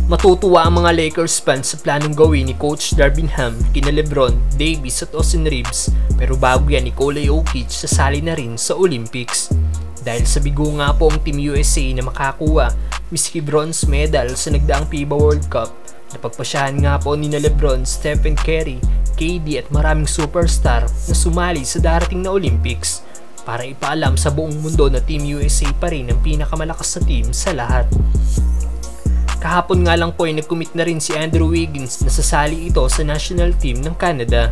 Matutuwa ang mga Lakers fans sa planong gawin ni Coach Darvin Ham kina LeBron, Davis at Austin Reeves, pero bago yan Nikola Jokic sasali na rin sa Olympics. Dahil sa bigo nga po ang Team USA na makakuha miski bronze medal sa nagdaang FIBA World Cup, napagpasyahan nga po ni LeBron, Stephen Curry, KD at maraming superstar na sumali sa darating na Olympics para ipaalam sa buong mundo na Team USA pa rin ang pinakamalakas na team sa lahat. Kahapon nga lang po ay nag-commit na rin si Andrew Wiggins na sasali ito sa national team ng Canada.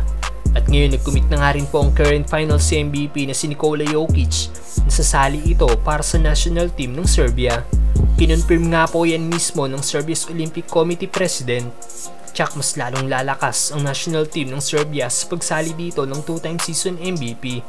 At ngayon nag-commit na nga rin po ang current finals MVP na si Nikola Jokic na sasali ito para sa national team ng Serbia. Kinonfirm nga po yan mismo ng Serbia's Olympic Committee President. Tsak mas lalong lalakas ang national team ng Serbia sa pagsali dito ng 2-time season MVP.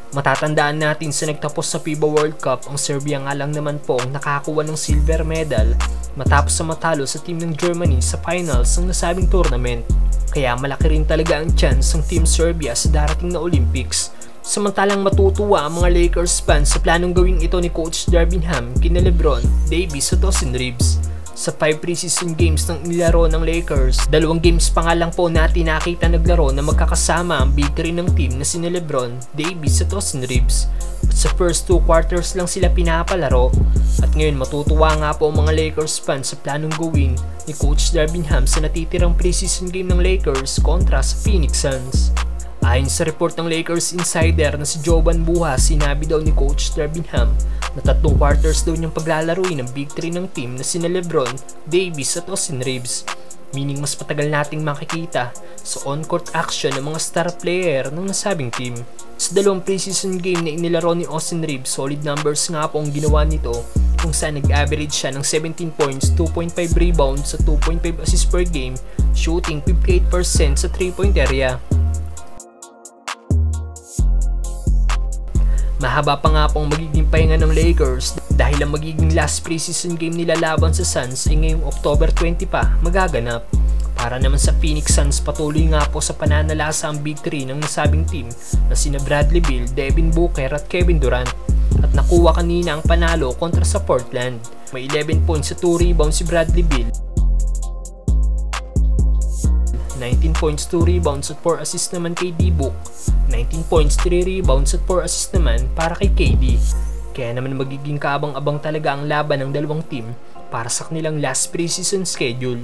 Matatandaan natin sa nagtapos sa FIBA World Cup, ang Serbia nga lang naman po ang nakakuha ng silver medal matapos sa matalo sa team ng Germany sa finals ng nasabing tournament. Kaya malaki rin talaga ang chance ng Team Serbia sa darating na Olympics. Samantalang matutuwa ang mga Lakers fans sa planong gawing ito ni Coach Darvin Ham kina LeBron, Davis at Austin Reeves. Sa 5 preseason games ng nilaro ng Lakers, 2 games pa nga lang po natin nakita naglaro na magkakasama ang big 3 ng team na sina LeBron, Davis at Austin Reeves. At sa first 2 quarters lang sila pinapalaro. At ngayon matutuwa nga po ang mga Lakers fans sa planong gawin ni Coach Darvin Ham sa natitirang preseason game ng Lakers kontra sa Phoenix Suns. Ayon sa report ng Lakers insider na si Jovan Buha, sinabi daw ni Coach Darvin Ham na 3 quarters daw niyang paglalaruin ng big 3 ng team na sina LeBron, Davis at Austin Reeves. Meaning mas matagal nating makikita sa on-court action ng mga star player ng nasabing team. Sa 2 preseason game na inilaro ni Austin Reeves, solid numbers nga po ang ginawa nito kung saan nag-average siya ng 17 points, 2.5 rebounds at 2.5 assists per game, shooting 58% sa 3-point area. Mahaba pa nga pong magiging pahinga ng Lakers dahil ang magiging last preseason game nila laban sa Suns ay ngayong October 20 pa magaganap. Para naman sa Phoenix Suns, patuloy nga po sa pananalasa ang big 3 ng nasabing team na sina Bradley Beal, Devin Booker at Kevin Durant. At nakuha kanina ang panalo kontra sa Portland. May 11 points sa 2 rebounds si Bradley Beal, 19 points, 2 rebounds at 4 assists naman kay D-Book, 19 points, 3 rebounds at 4 assists naman para kay KD. Kaya naman magiging kaabang-abang talaga ang laban ng dalawang team para sa kanilang last preseason schedule.